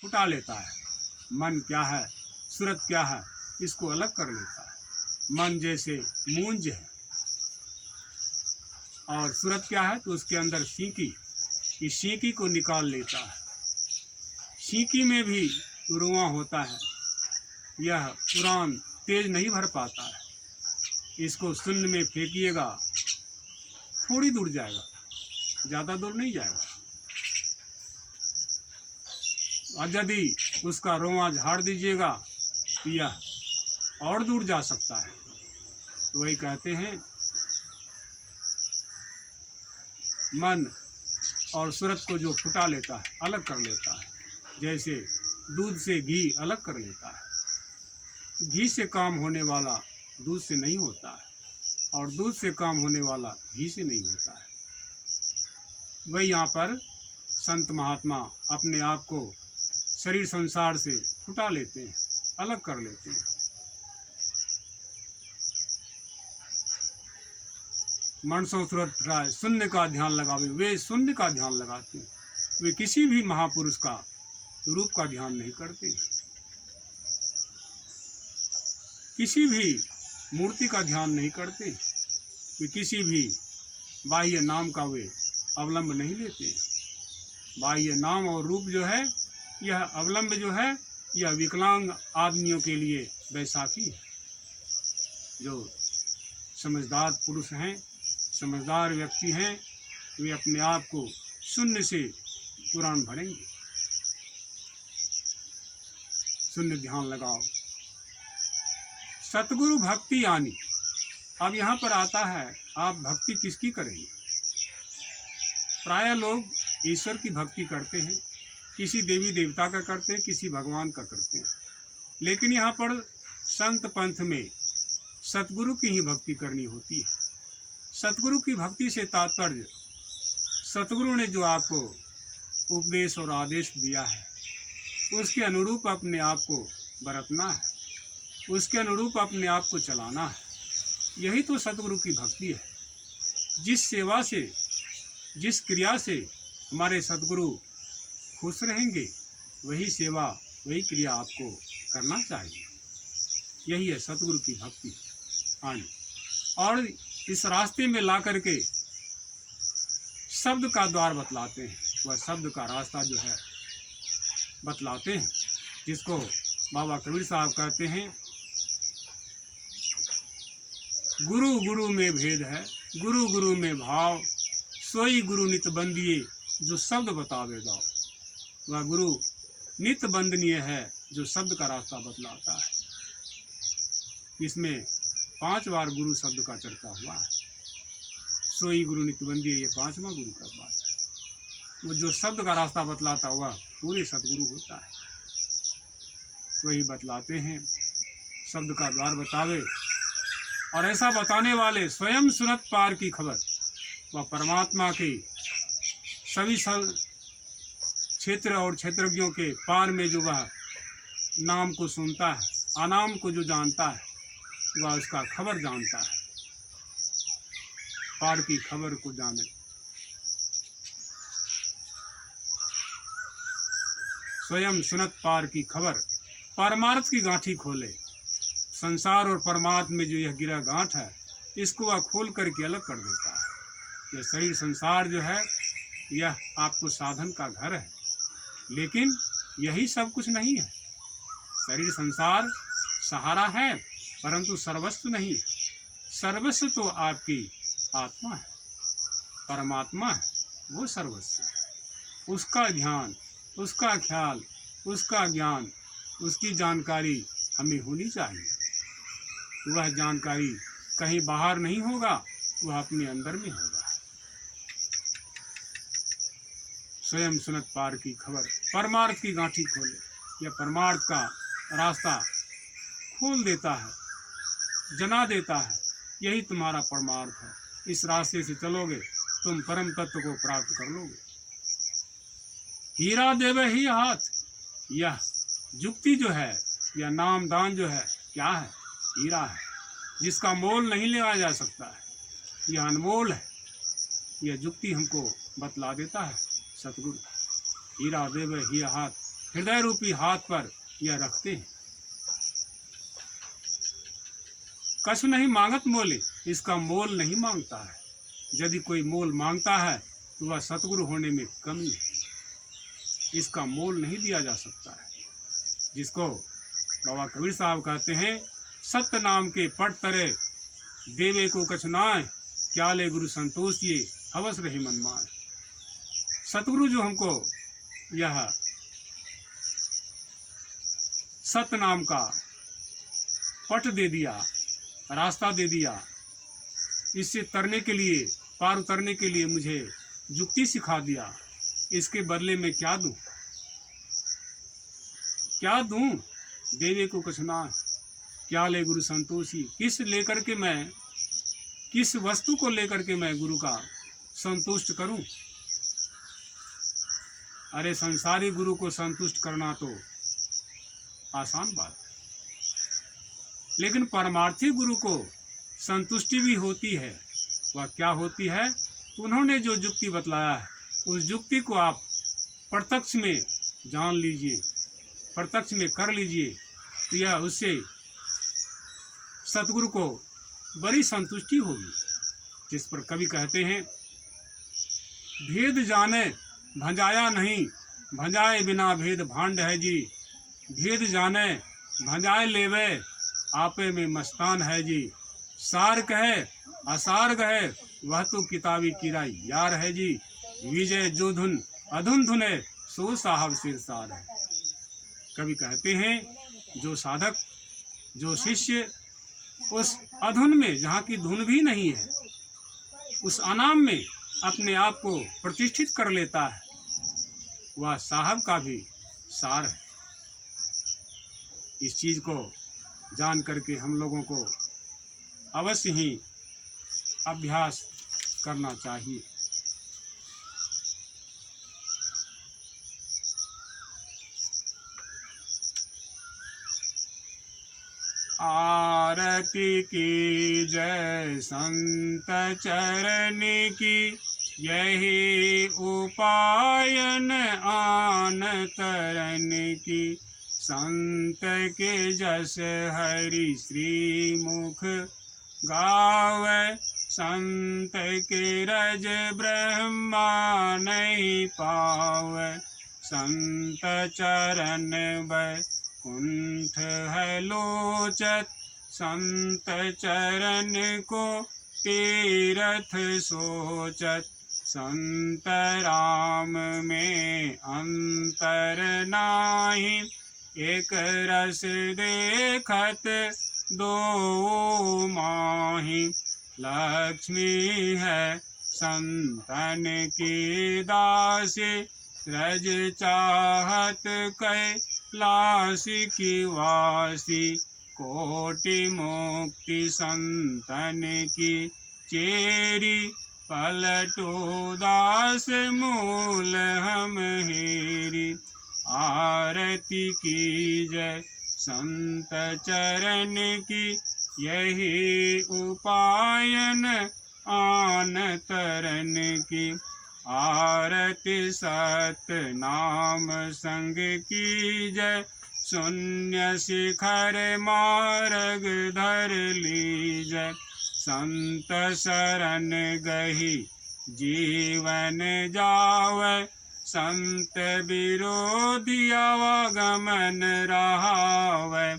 फुटा लेता है। मन क्या है, सूरत क्या है, इसको अलग कर लेता है। मन जैसे मूंज है और सूरत क्या है, तो उसके अंदर सीकी, इस सीकी को निकाल लेता है। सीकी में भी रुआं होता है, यह उड़ान तेज नहीं भर पाता है। इसको शून्य में फेंकिएगा, थोड़ी दूर जाएगा, ज़्यादा दूर नहीं जाएगा। और यदि उसका रोआं झाड़ दीजिएगा तो यह और दूर जा सकता है। तो वही कहते हैं, मन और सूरत को जो फुटा लेता है, अलग कर लेता है, जैसे दूध से घी अलग कर लेता है। घी से काम होने वाला दूध से नहीं होता है, और दूध से काम होने वाला घी से नहीं होता है। वही यहाँ पर संत महात्मा अपने आप को शरीर संसार से फुटा लेते हैं, अलग कर लेते हैं। मनसो सूरत फुटाए, शून्य का ध्यान लगावे, वे शून्य का ध्यान लगाते हैं। वे किसी भी महापुरुष का रूप का ध्यान नहीं करते, किसी भी मूर्ति का ध्यान नहीं करते, वे किसी भी बाह्य नाम का वे अवलंब नहीं लेते। बाह्य नाम और रूप जो है, यह अवलंब जो है, यह विकलांग आदमियों के लिए बैसाखी है। जो समझदार पुरुष हैं, समझदार व्यक्ति हैं, वे अपने आप को शून्य से पुराण भरेंगे। शून्य ध्यान लगाओ। सतगुरु भक्ति आनी। अब यहाँ पर आता है, आप भक्ति किसकी करेंगे? प्राय लोग ईश्वर की भक्ति करते हैं, किसी देवी देवता का करते हैं, किसी भगवान का करते हैं। लेकिन यहाँ पर संत पंथ में सतगुरु की ही भक्ति करनी होती है। सतगुरु की भक्ति से तात्पर्य, सतगुरु ने जो आपको उपदेश और आदेश दिया है, उसके अनुरूप अपने आप को बरतना है, उसके अनुरूप अपने आप को चलाना है। यही तो सतगुरु की भक्ति है। जिस सेवा से, जिस क्रिया से हमारे सतगुरु खुश रहेंगे, वही सेवा, वही क्रिया आपको करना चाहिए। यही है सतगुरु की भक्ति आनी। और इस रास्ते में ला करके शब्द का द्वार बतलाते हैं, वह शब्द का रास्ता जो है बतलाते हैं, जिसको बाबा कबीर साहब कहते हैं, गुरु गुरु में भेद है, गुरु गुरु में भाव, सोई गुरु नित बंदिए, जो शब्द बतावे दाव। वह गुरु नित बंदनीय है, जो शब्द का रास्ता बतलाता है। इसमें 5 बार गुरु शब्द का चर्चा हुआ है। सोई गुरु नित बंदिए, ये 5वां गुरु का बात है। वो जो शब्द का रास्ता बतलाता हुआ पूरे सतगुरु होता है, वही बतलाते हैं, शब्द का द्वार बतावे। और ऐसा बताने वाले स्वयं सुनत पार की खबर, वह परमात्मा के सभी क्षेत्र और क्षेत्रज्ञों के पार में जो वह नाम को सुनता है, अनाम को जो जानता है, वह उसका खबर जानता है, पार की खबर को जाने। स्वयं सुनत पार की खबर, परमार्थ की गांठी खोले। संसार और परमात्मा में जो यह गिरा गांठ है, इसको वह खोल करके अलग कर देता है। यह शरीर संसार जो है, यह आपको साधन का घर है, लेकिन यही सब कुछ नहीं है। शरीर संसार सहारा है, परंतु सर्वस्व नहीं है। सर्वस्व तो आपकी आत्मा है, परमात्मा है, वो सर्वस्व है। उसका ध्यान, उसका ख्याल, उसका ज्ञान, उसकी जानकारी हमें होनी चाहिए। वह जानकारी कहीं बाहर नहीं होगा, वह अपने अंदर में होगा। स्वयं सुनत पार की खबर, परमार्थ की गांठी खोले। यह परमार्थ का रास्ता खोल देता है, जना देता है। यही तुम्हारा परमार्थ है। इस रास्ते से चलोगे, तुम परम तत्व को प्राप्त कर लोगे। हीरा देवे ही हाथ, यह जुक्ति जो है, यह नाम दान जो है, क्या है? हीरा है, जिसका मोल नहीं लिया जा सकता है। यह अनमोल है। यह जुक्ति हमको बतला देता है सतगुरु। हीरा देवे ही हाथ, हृदय रूपी हाथ पर यह रखते हैं। कछु नहीं मांगत मोले, इसका मोल नहीं मांगता है। यदि कोई मोल मांगता है तो वह सतगुरु होने में कमी है। इसका मोल नहीं दिया जा सकता है। जिसको बाबा कबीर साहब कहते हैं, सत्य नाम के पट तरे देवे को कछु नाय, क्या ले गुरु संतोष ये हवस रही मनमाय। सतगुरु जो हमको यह सत्य नाम का पट दे दिया, रास्ता दे दिया, इससे तरने के लिए, पार उतरने के लिए मुझे युक्ति सिखा दिया, इसके बदले में क्या दूं? क्या दूं? देवे को कुछ ना, क्या ले गुरु संतोषी। किस लेकर के मैं, किस वस्तु को लेकर के मैं गुरु का संतुष्ट करूं? अरे संसारी गुरु को संतुष्ट करना तो आसान बात है, लेकिन परमार्थी गुरु को संतुष्टि भी होती है। वह क्या होती है? उन्होंने जो युक्ति बतलाया है, उस युक्ति को आप प्रत्यक्ष में जान लीजिए, प्रत्यक्ष में कर लीजिए, तो यह उससे सतगुरु को बड़ी संतुष्टि होगी। जिस पर कवि कहते हैं, भेद जाने भंजाया नहीं, भंजाए बिना भेद भांड है जी। भेद जाने भंजाए लेवे, आपे में मस्तान है जी। सार कहे असार कहे, वह तो किताबी किरा यार है जी। विजय जो धुन अधुन धुने, सो साहब सिरसार है। कवि कहते हैं, जो साधक, जो शिष्य उस अधुन में, जहाँ की धुन भी नहीं है, उस अनाम में अपने आप को प्रतिष्ठित कर लेता है, वह साहब का भी सार है। इस चीज को जान करके हम लोगों को अवश्य ही अभ्यास करना चाहिए। आरती की जय संत चरण की, यही उपायन आन तरन की। संत के जस हरि श्री मुख गावे, संत के रज ब्रह्मा नहीं पावे। संत चरण बैकुंठ है लोचत, संत चरण को तीरथ सोचत। संत राम में अंतर नाही, एक रस देखत दो माही। लक्ष्मी है संतन की दासी, रज चाहत कैलाश की वासी। कोटि मुक्ति संतन की चेरी, पलटो दास मूल हम हेरी। आरती की जय संत चरण की, यही उपायन आन तरन की। आरती सत्य नाम संग की जय, शून्य शिखर मार्ग धर लीजय। संत शरण गही जीवन जावै, संत विरोधी आवागमन रहावै।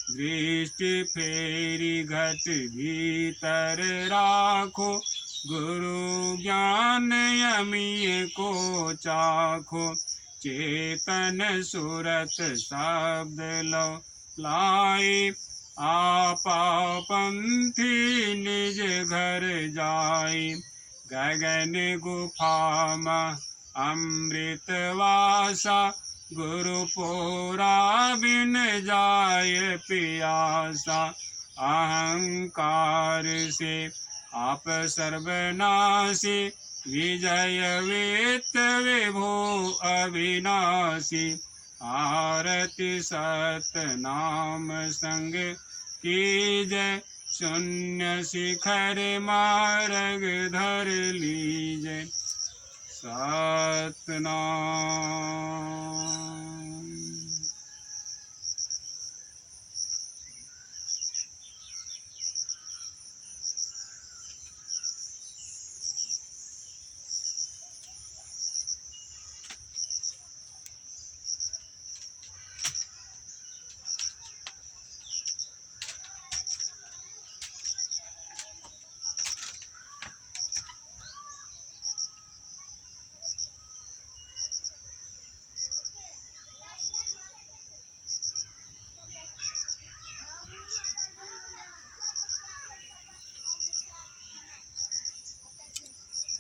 दृष्टि फेरी घट भीतर राखो, गुरु ज्ञान यमी को चाखो। चेतन सुरत शब्द लो लाई, आपा पंथी निज घर जाई। गगन गुफा में अमृत वासा, गुरु पोरा बिन जाय पियासा। अहंकार से आप सर्वनाशी, विजय वेत विभो अविनाशी। आरती सत नाम संग की जय, शून्य शिखर मार्ग धर लीजय। सतनाम।